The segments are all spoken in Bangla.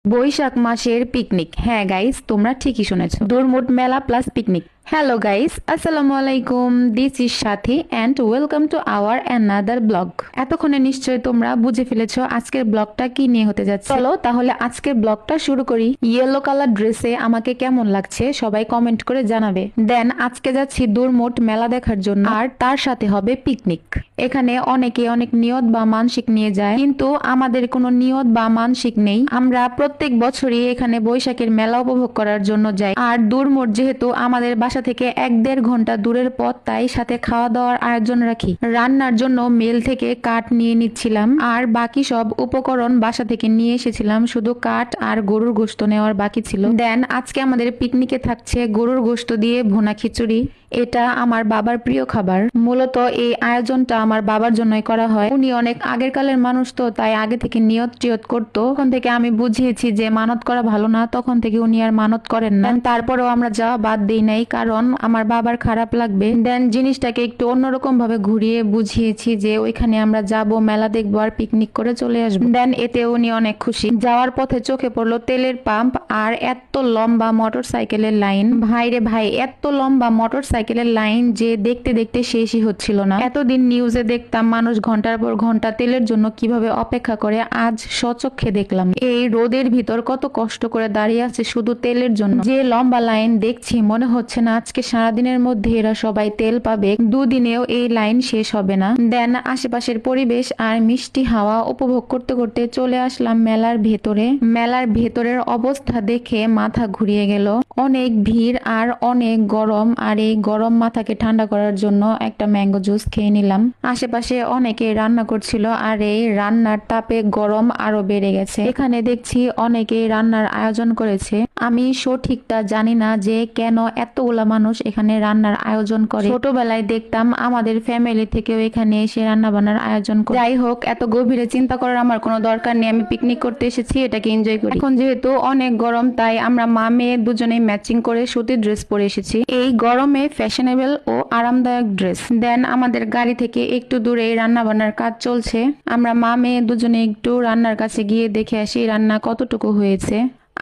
বৈশাখ মাসের পিকনিক। হ্যাঁ গাইস, তোমরা ঠিকই শুনেছো, দুরমুট মেলা প্লাস পিকনিক। হ্যালো গাইস, আসসালামু আলাইকুম, this is Sathi and welcome to our another blog. এতক্ষণে নিশ্চয়ই তোমরা বুঝে ফেলেছো আজকের ব্লগটা কি নিয়ে হতে যাচ্ছে। চলো তাহলে আজকের ব্লগটা শুরু করি। ইয়েলো কালার ড্রেসে আমাকে কেমন লাগছে সবাই কমেন্ট করে জানাবে। দেন আজকে যাচ্ছি দুরমুট মেলা দেখার জন্য, আর তার সাথে হবে পিকনিক। এখানে অনেকে অনেক নিয়ত বা মানসিক নিয়ে যায়, কিন্তু আমাদের কোনো নিয়ত বা মানসিক নেই। আমরা প্রত্যেক বছরই এখানে বৈশাখের মেলা উপভোগ করার জন্য যাই। আর দুরমুট যেহেতু আমাদের বাসা থেকে 1-1.5 ঘন্টা দূরের পথ, তাই সাথে খাওয়া দাওয়ার আয়োজন রাখি। রান্নার জন্য মেল থেকে কাঠ নিয়ে নিচ্ছিলাম, আর বাকি সব উপকরণ বাসা থেকে নিয়ে এসেছিলাম, শুধু কাঠ আর গরুর গোশত নেওয়ার বাকি ছিল। দেন আজকে আমাদের পিকনিকে থাকছে গরুর গোশত দিয়ে ভুনা খিচুড়ি। এটা আমার বাবার প্রিয় খাবার। মূলত এই আয়োজনটা আমার বাবার জন্যই করা হয়। উনি অনেক আগের কালের মানুষ, তো তাই আগে থেকে নিয়ত টিয়ত করতো। তখন থেকে আমি বুঝিয়েছি যে মানত করা ভালো না, তখন থেকে উনি আর মানত করেন না। তারপরেও আমরা যাওয়া বাদ দিই নাই, কারণ আমার বাবার খারাপ লাগবে। দেন জিনিসটাকে একটু অন্যরকম ভাবে ঘুরিয়ে বুঝিয়েছি যে ওইখানে আমরা যাব, মেলা দেখবো আর পিকনিক করে চলে আসবো। দেন এতে উনি অনেক খুশি। যাওয়ার পথে চোখে পড়লো তেলের পাম্প আর এত লম্বা মোটর সাইকেলের লাইন। ভাই রে ভাই, এত লম্বা মোটর সাইকেলের লাইন যে দেখতে দেখতে শেষই হচ্ছিল না। এতদিন নিউজে দেখতাম মানুষ ঘন্টার পর ঘন্টা তেলের জন্য কিভাবে অপেক্ষা করে, আজ স্বচক্ষে দেখলাম এই রোদের ভিতর কত কষ্ট করে দাঁড়িয়ে আছে শুধু তেলের জন্য। যে লম্বা লাইন দেখছি, মনে হচ্ছে না আজকে সারাদিনের মধ্যে এরা সবাই তেল পাবে, দুদিনেও এই লাইন শেষ হবে না। দেন আশেপাশের পরিবেশ আর মিষ্টি হাওয়া উপভোগ করতে করতে চলে আসলাম মেলার ভেতরে। মেলার ভেতরের অবস্থা দেখে মাথা ঘুরিয়ে গেল। অনেক ভিড় আর অনেক গরম, আর এই গরম মাথাকে ঠান্ডা করার জন্য একটা ম্যাঙ্গো জুস খেয়ে নিলাম। আশেপাশে অনেকে রান্না করছিল, আর এই রান্নার তাপে গরম আরো বেড়ে গেছে। এখানে দেখছি অনেকে রান্নার আয়োজন করেছে। আমি সঠিকটা জানি না যে কেন এতগুলা মানুষ এখানে রান্নার আয়োজন করে। ছোটবেলায় দেখতাম আমাদের ফ্যামিলি থেকেও এখানে এসে রান্না বান্নার আয়োজন করে। যাই হোক, এত গভীরে চিন্তা করার আমার কোনো দরকার নেই। আমি পিকনিক করতে এসেছি, এটাকে এনজয় করি। এখন যেহেতু অনেক গরম, তাই আমরা মা মেয়ে দুজনেই ম্যাচিং করে সুতির ড্রেস পরে এসেছি। এই গরমে ফ্যাশনেবল ও আরামদায়ক ড্রেস। দেন আমাদের গাড়ি থেকে একটু দূরে রান্না বান্নার কাজ চলছে। আমরা মা মেয়ে দুজনে একটু রান্নার কাছে গিয়ে দেখে আসি রান্না কতটুকু হয়েছে।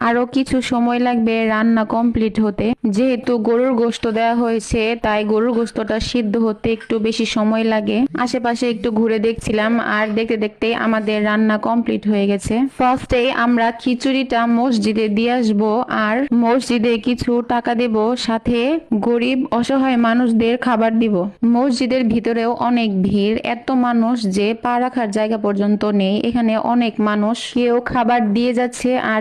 আরো কিছু সময় লাগবে রান্না কমপ্লিট হতে। যেহেতু গরুর গোশত দেওয়া হয়েছে, তাই গরুর গোশতটা সিদ্ধ হতে একটু বেশি সময় লাগে। আশেপাশে একটু ঘুরে দেখছিলাম, আর দেখতে দেখতে আমাদের রান্না কমপ্লিট হয়ে গেছে। ফার্স্টে আমরা খিচুড়িটা মসজিদে দিয়ে আসবো, আর মসজিদে কিছু টাকা দেব, সাথে গরিব অসহায় মানুষদের খাবার দিব। মসজিদের ভিতরেও অনেক ভিড়, এত মানুষ যে পা রাখার জায়গা পর্যন্ত নেই। এখানে অনেক মানুষ, কেউ খাবার দিয়ে যাচ্ছে আর